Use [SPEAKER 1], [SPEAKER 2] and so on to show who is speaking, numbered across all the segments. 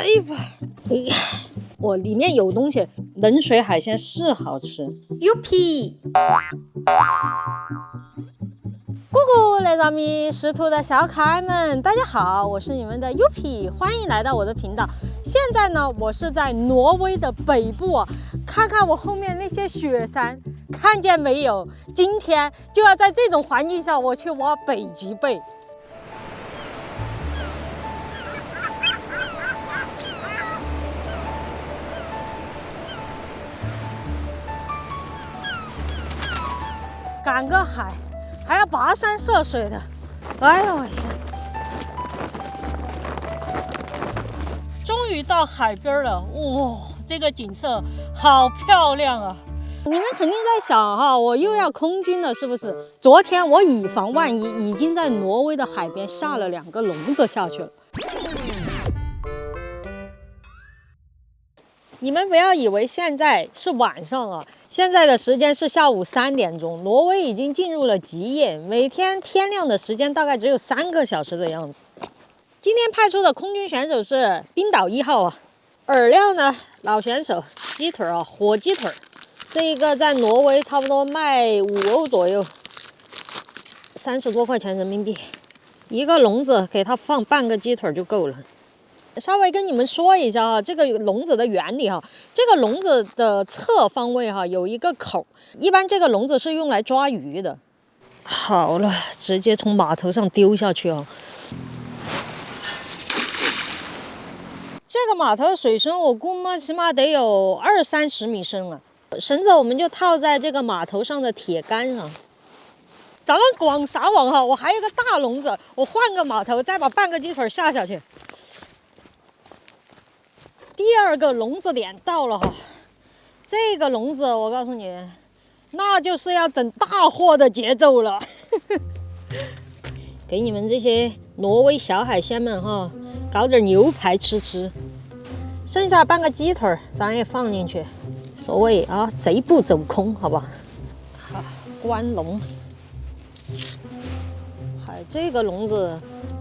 [SPEAKER 1] 哎呀，我里面有东西，冷水海鲜是好吃。Yupi， 姑姑来咱们识途的小可爱们，大家好，我是你们的 Yupi， 欢迎来到我的频道。现在呢，我是在挪威的北部啊，看看我后面那些雪山，看见没有？今天就要在这种环境下，我去挖北极贝。赶个海，还要跋山涉水的，哎呦我天！终于到海边了，哇，这个景色好漂亮啊！你们肯定在想哈，我又要空军了，是不是？昨天我以防万一，已经在挪威的海边下了2个笼子下去了。你们不要以为现在是晚上啊，现在的时间是下午3点钟，挪威已经进入了极夜，每天天亮的时间大概只有3个小时的样子。今天派出的空军选手是冰岛1号啊，饵料呢，老选手鸡腿啊，火鸡腿，这一个在挪威差不多卖5欧左右，30多块钱人民币，一个笼子给它放半个鸡腿就够了。稍微跟你们说一下这个笼子的原理这个笼子的侧方位有一个口，一般这个笼子是用来抓鱼的。好了，直接从码头上丢下去这个码头的水深我估摸起码得有20-30米深了，绳子我们就套在这个码头上的铁杆上。咱们广撒网我还有个大笼子，我换个码头再把半个鸡腿下去。第2个笼子点到了这个笼子我告诉你，那就是要整大货的节奏了。给你们这些挪威小海鲜们搞点牛排吃，剩下半个鸡腿咱也放进去，所谓贼不走空，好吧？好，关笼。这个笼子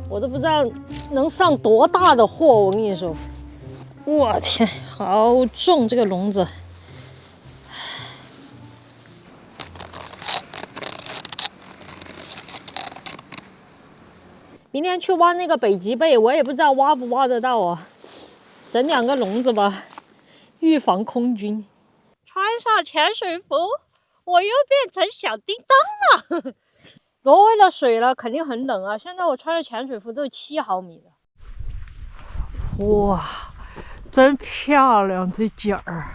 [SPEAKER 1] 我都不知道能上多大的货，我跟你说。我天，好重这个笼子！明天去挖那个北极贝，我也不知道挖不挖得到整2个笼子吧，预防空军。穿上潜水服，我又变成小叮当了。挪威的水呢，肯定很冷现在我穿着潜水服都是7毫米的。哇！真漂亮，这景儿！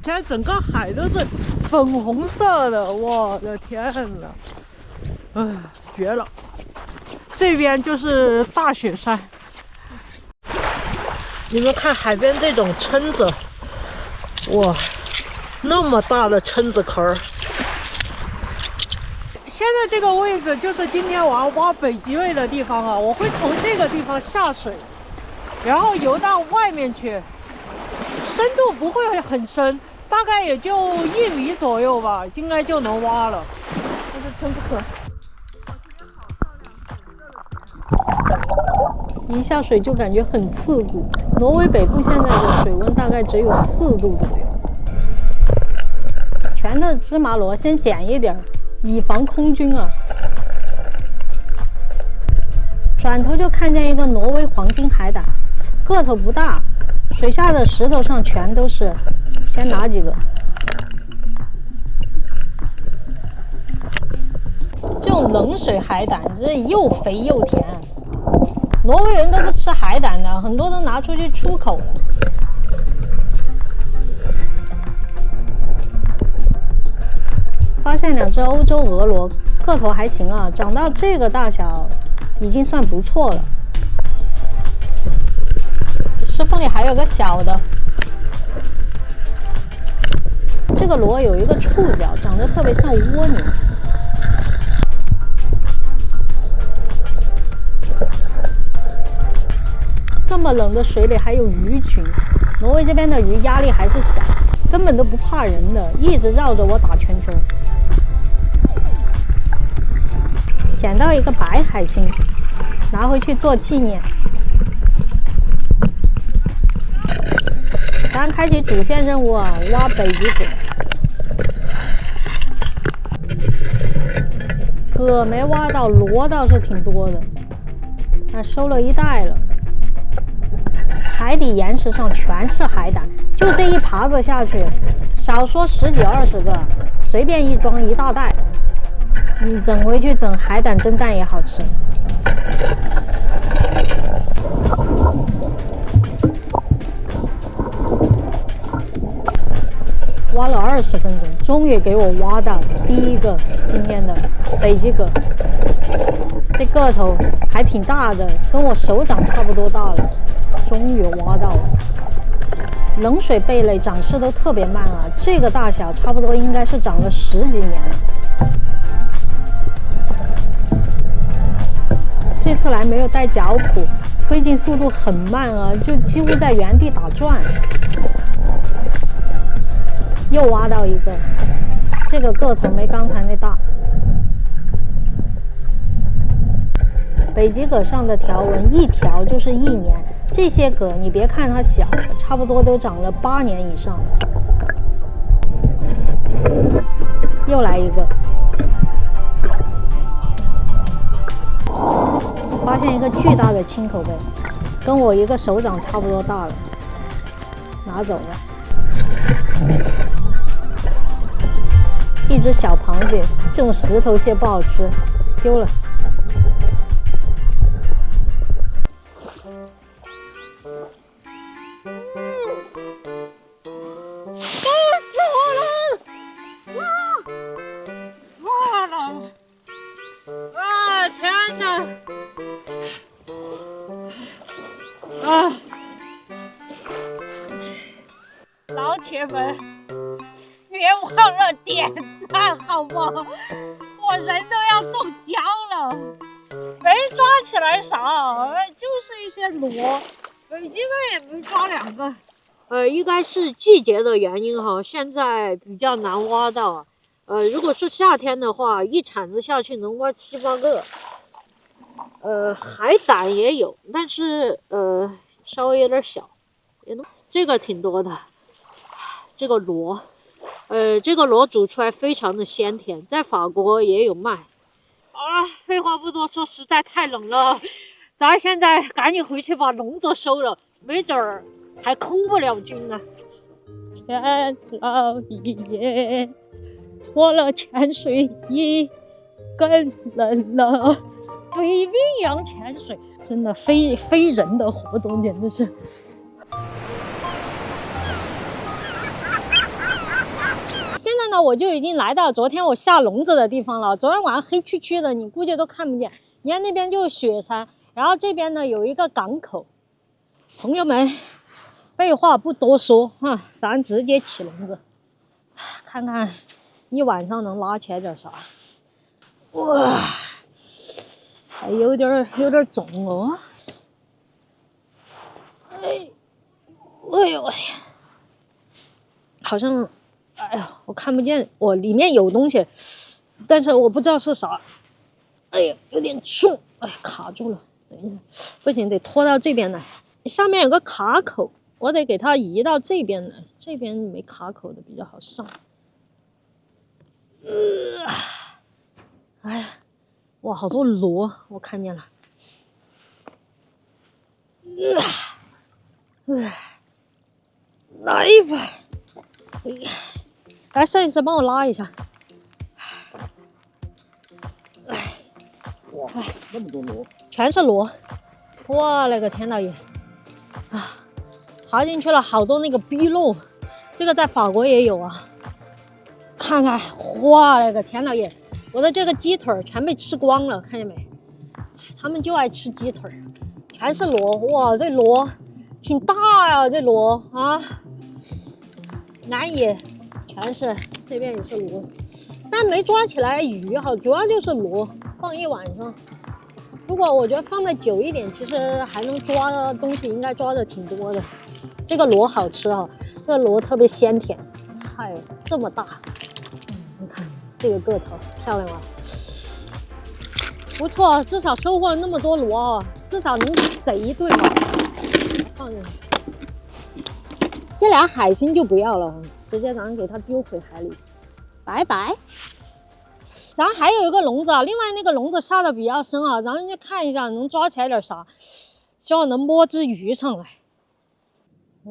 [SPEAKER 1] 现在整个海都是粉红色的，我的天呐！绝了！这边就是大雪山。你们看海边这种蛏子，哇，那么大的蛏子壳儿！现在这个位置就是今天我要挖北极贝的地方我会从这个地方下水。然后游到外面去，深度不会很深，大概也就1米左右吧，应该就能挖了。这是蛏子壳。一下水就感觉很刺骨。挪威北部现在的水温大概只有4度左右。全的芝麻螺先捡一点，以防空军转头就看见一个挪威黄金海胆。个头不大，水下的石头上全都是，先拿几个。这种冷水海胆，这又肥又甜。挪威人都不吃海胆的，很多都拿出去出口了。发现2只欧洲俄罗，个头还行长到这个大小，已经算不错了。石缝里还有个小的，这个螺有一个触角，长得特别像蜗牛。这么冷的水里还有鱼群，挪威这边的鱼压力还是小，根本都不怕人的，一直绕着我打圈圈。捡到一个白海星，拿回去做纪念。咱开启主线任务啊，挖北极蛤。蛤没挖到，螺倒是挺多的，那收了一袋了。海底岩石上全是海胆，就这一耙子下去，少说10几20个，随便一装一大袋。你整回去整海胆蒸蛋也好吃。挖了20分钟，终于给我挖到第一个今天的北极蛤。这个头还挺大的，跟我手掌差不多大了。终于挖到了。冷水贝类长势都特别慢啊，这个大小差不多应该是长了10几年了。这次来没有带脚蹼，推进速度很慢啊，就几乎在原地打转。又挖到一个，这个个头没刚才那大。北极蛤上的条纹一条就是1年，这些蛤你别看它小，差不多都长了8年以上了。又来一个，发现一个巨大的青口贝，跟我一个手掌差不多大了，拿走了。一只小螃蟹，这种石头蟹不好吃，丢了。天哪！老铁们，别忘了点赞好吗？我人都要中奖了，没抓起来啥，就是一些螺，北极蛤也没抓2个。应该是季节的原因哈，现在比较难挖到。如果是夏天的话，一铲子下去能挖7、8个。海胆也有，但是稍微有点小。这个挺多的，这个螺，这个螺煮出来非常的鲜甜，在法国也有卖。好了，废话不多说，实在太冷了，咱现在赶紧回去把笼子收了，没准儿还空不了军呢。天老爷，脱了潜水衣，更冷了。对冰洋潜水真的非人的活动，简直是。现在呢，我就已经来到昨天我下笼子的地方了。昨天晚上黑黢黢的，你估计都看不见。你看那边就是雪山，然后这边呢有一个港口。朋友们，废话不多说哈，咱直接起笼子，看看一晚上能拉起来点啥。哇！还有点重哦，哎呦我天，好像，哎呀，我看不见，我里面有东西，但是我不知道是啥，哎呀，有点重，哎，卡住了，等一下，不行，得拖到这边来，下面有个卡口，我得给它移到这边来，这边没卡口的比较好上，哎呀。哇，好多螺，我看见了。来吧，来，摄影师帮我拉一下。
[SPEAKER 2] 哇，那么多螺，
[SPEAKER 1] 全是螺！哇，那个天老爷啊，爬进去了好多那个鳖肉，这个在法国也有啊。看看，哇，那个天老爷！我的这个鸡腿全被吃光了，看见没？他们就爱吃鸡腿，全是螺。哇，这螺挺大呀，这螺啊，南野全是，这边也是螺，但没抓起来鱼哈，主要就是螺，放一晚上。如果我觉得放的久一点，其实还能抓的东西，应该抓的挺多的。这个螺好吃哈，这个螺特别鲜甜，哎，这么大，你看。这个个头漂亮啊，不错，至少收获了那么多螺，至少能宰一顿吧。放进去，这俩海星就不要了，直接咱们给它丢回海里，拜拜。咱还有一个笼子啊，另外那个笼子下的比较深啊，咱们去看一下能抓起来点啥，希望能摸只鱼上来。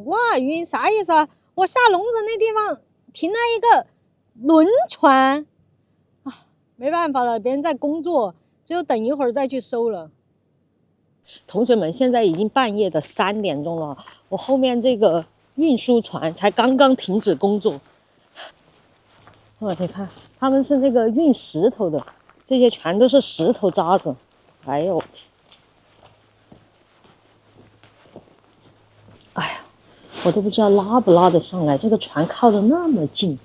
[SPEAKER 1] 哇，鱼啥意思啊？我下笼子那地方停了一个轮船啊，没办法了，别人在工作，只有等一会儿再去收了。同学们，现在已经半夜的3点钟了，我后面这个运输船才刚刚停止工作。你看，他们是那个运石头的，这些全都是石头渣子。哎呦我天！哎呀，我都不知道拉不拉得上来，这个船靠得那么近，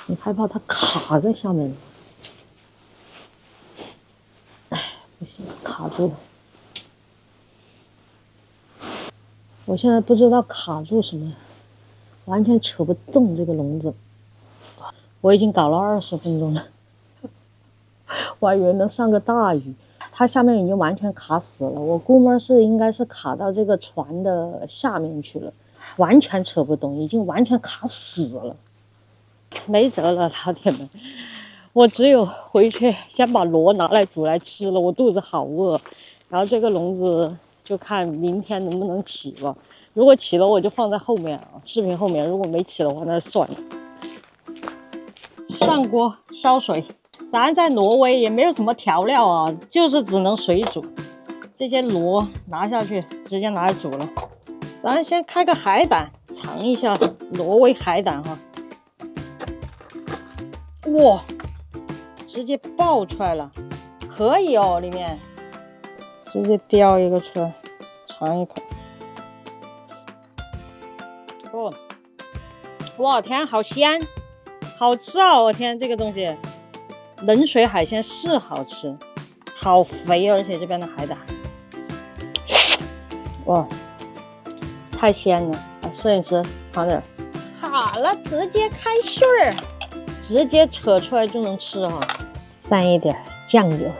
[SPEAKER 1] 你害怕它卡在下面。哎，不行，卡住了。我现在不知道卡住什么，完全扯不动这个笼子。我已经搞了20分钟了，我还以为能上个大鱼。它下面已经完全卡死了，我估摸是应该是卡到这个船的下面去了，完全扯不动，已经完全卡死了，没辙了，老铁们，我只有回去先把螺拿来煮来吃了，我肚子好饿。然后这个笼子就看明天能不能起吧，如果起了我就放在后面啊，视频后面，如果没起的话那就算了。上锅烧水，咱在挪威也没有什么调料啊，就是只能水煮。这些螺拿下去，直接拿来煮了。咱先开个海胆，尝一下挪威海胆哈。哇，直接爆出来了，可以哦，里面直接叼一个出来，尝一口。哦，哇天，好鲜！好吃啊！我天，这个东西，冷水海鲜是好吃，好肥，而且这边的海胆，哇，太鲜了！摄影师尝点。好了，直接开旋儿，直接扯出来就能吃哈。蘸一点酱油，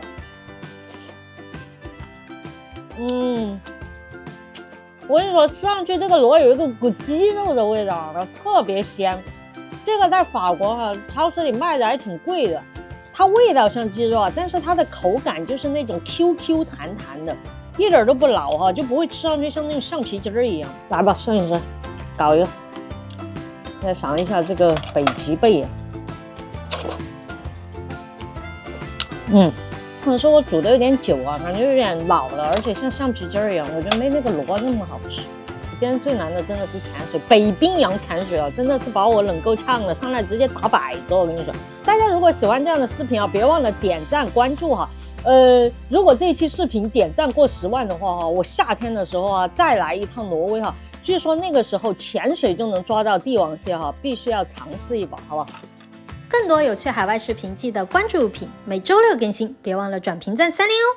[SPEAKER 1] 我跟你说，吃上去这个螺有一个股鸡肉的味道，特别鲜。这个在法国哈，超市里卖的还挺贵的，它味道像鸡肉啊，但是它的口感就是那种 QQ 弹弹的，一点都不老哈，就不会吃上去像那种橡皮筋儿一样。来吧，摄影师，搞一个，再尝一下这个北极贝。或者说我煮的有点久啊，感觉有点老了，而且像橡皮筋儿一样，我觉得没那个螺那么好吃。今天最难的真的是潜水，北冰洋潜水啊，真的是把我冷够呛了，上来直接打摆子。我跟你说，大家如果喜欢这样的视频啊，别忘了点赞关注哈。如果这一期视频点赞过10万的话哈，我夏天的时候啊再来一趟挪威哈，据说那个时候潜水就能抓到帝王蟹哈，必须要尝试一把，好不好？
[SPEAKER 2] 更多有趣海外视频记得关注品，每周6更新，别忘了转评赞30哦。